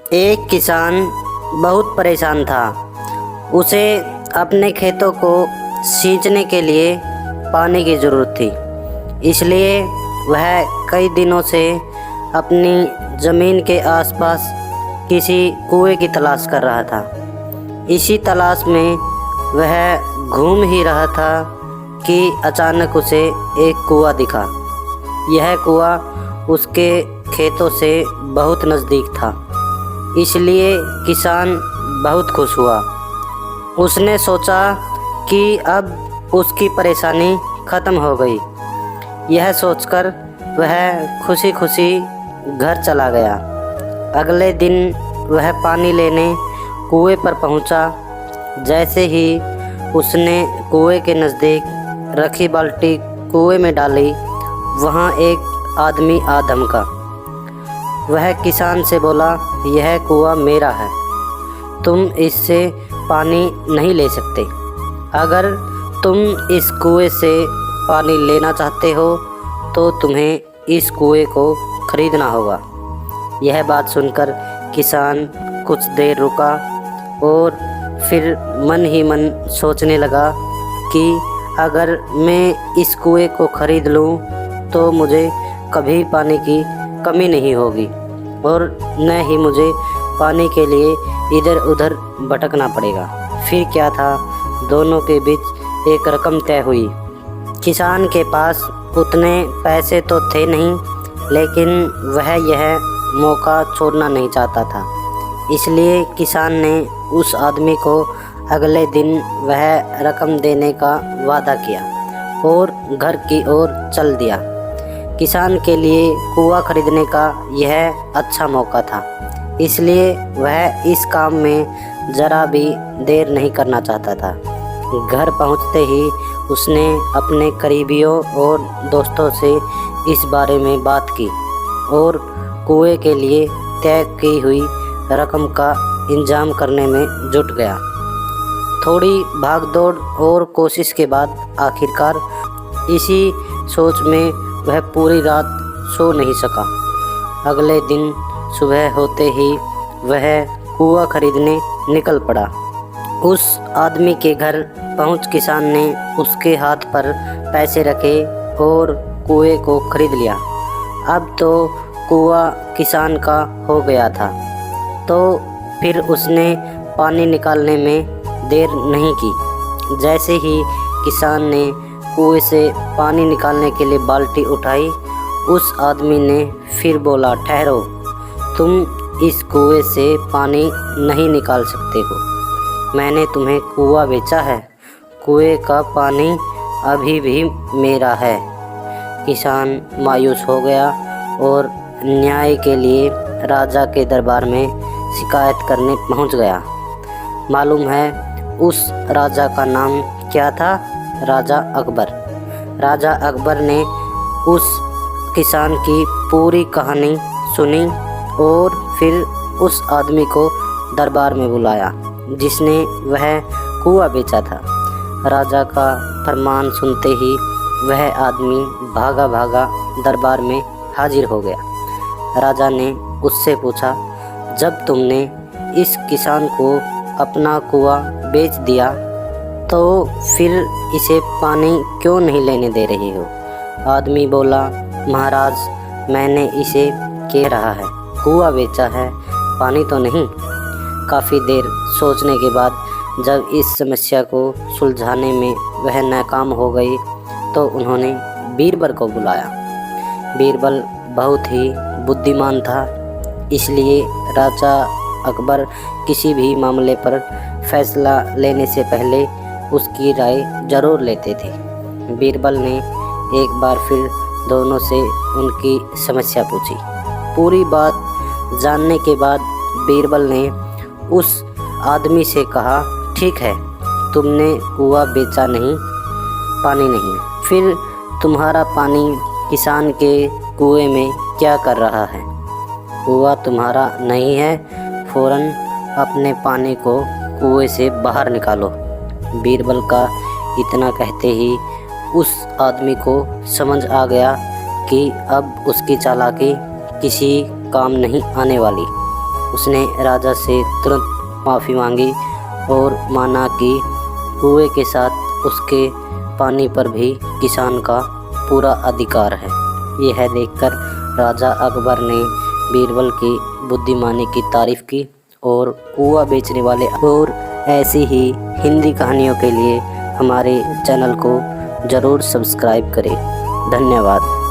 एक किसान बहुत परेशान था। उसे अपने खेतों को सींचने के लिए पानी की ज़रूरत थी। इसलिए वह कई दिनों से अपनी ज़मीन के आसपास किसी कुएं की तलाश कर रहा था। इसी तलाश में वह घूम ही रहा था कि अचानक उसे एक कुआं दिखा। यह कुआं उसके खेतों से बहुत नज़दीक था, इसलिए किसान बहुत खुश हुआ। उसने सोचा कि अब उसकी परेशानी ख़त्म हो गई। यह सोचकर वह खुशी खुशी घर चला गया। अगले दिन वह पानी लेने कुएं पर पहुंचा। जैसे ही उसने कुएं के नज़दीक रखी बाल्टी कुएं में डाली, वहां एक आदमी आ धमका। वह किसान से बोला, यह कुआं मेरा है, तुम इससे पानी नहीं ले सकते। अगर तुम इस कुएं से पानी लेना चाहते हो तो तुम्हें इस कुएं को खरीदना होगा। यह बात सुनकर किसान कुछ देर रुका और फिर मन ही मन सोचने लगा कि अगर मैं इस कुएं को खरीद लूं तो मुझे कभी पानी की कमी नहीं होगी और न ही मुझे पानी के लिए इधर उधर भटकना पड़ेगा। फिर क्या था, दोनों के बीच एक रकम तय हुई। किसान के पास उतने पैसे तो थे नहीं, लेकिन वह यह मौका छोड़ना नहीं चाहता था। इसलिए किसान ने उस आदमी को अगले दिन वह रकम देने का वादा किया और घर की ओर चल दिया। किसान के लिए कुआं खरीदने का यह अच्छा मौका था, इसलिए वह इस काम में ज़रा भी देर नहीं करना चाहता था। घर पहुंचते ही उसने अपने करीबियों और दोस्तों से इस बारे में बात की और कुएं के लिए तय की हुई रकम का इंतजाम करने में जुट गया। थोड़ी भागदौड़ और कोशिश के बाद आखिरकार इसी सोच में वह पूरी रात सो नहीं सका। अगले दिन सुबह होते ही वह कुआं खरीदने निकल पड़ा। उस आदमी के घर पहुंच किसान ने उसके हाथ पर पैसे रखे और कुएं को खरीद लिया। अब तो कुआं किसान का हो गया था, तो फिर उसने पानी निकालने में देर नहीं की। जैसे ही किसान ने कुएं से पानी निकालने के लिए बाल्टी उठाई, उस आदमी ने फिर बोला, ठहरो, तुम इस कुएं से पानी नहीं निकाल सकते हो। मैंने तुम्हें कुआं बेचा है, कुएं का पानी अभी भी मेरा है। किसान मायूस हो गया और न्याय के लिए राजा के दरबार में शिकायत करने पहुंच गया। मालूम है उस राजा का नाम क्या था? राजा अकबर। राजा अकबर ने उस किसान की पूरी कहानी सुनी और फिर उस आदमी को दरबार में बुलाया जिसने वह कुआं बेचा था। राजा का फरमान सुनते ही वह आदमी भागा भागा दरबार में हाजिर हो गया। राजा ने उससे पूछा, जब तुमने इस किसान को अपना कुआं बेच दिया तो फिर इसे पानी क्यों नहीं लेने दे रही हो? आदमी बोला, महाराज, मैंने इसे कह रहा है कुआं बेचा है, पानी तो नहीं। काफ़ी देर सोचने के बाद जब इस समस्या को सुलझाने में वह नाकाम हो गई तो उन्होंने बीरबल को बुलाया। बीरबल बहुत ही बुद्धिमान था, इसलिए राजा अकबर किसी भी मामले पर फैसला लेने से पहले उसकी राय ज़रूर लेते थे। बीरबल ने एक बार फिर दोनों से उनकी समस्या पूछी। पूरी बात जानने के बाद बीरबल ने उस आदमी से कहा, ठीक है, तुमने कुआं बेचा नहीं, पानी नहीं, फिर तुम्हारा पानी किसान के कुएं में क्या कर रहा है? कुआं तुम्हारा नहीं है, फ़ौरन अपने पानी को कुएं से बाहर निकालो। बीरबल का इतना कहते ही उस आदमी को समझ आ गया कि अब उसकी चालाकी किसी काम नहीं आने वाली। उसने राजा से तुरंत माफ़ी मांगी और माना कि कुएं के साथ उसके पानी पर भी किसान का पूरा अधिकार है। यह देखकर राजा अकबर ने बीरबल की बुद्धिमानी की तारीफ़ की और कुआं बेचने वाले और ऐसी ही हिंदी कहानियों के लिए हमारे चैनल को ज़रूर सब्सक्राइब करें। धन्यवाद।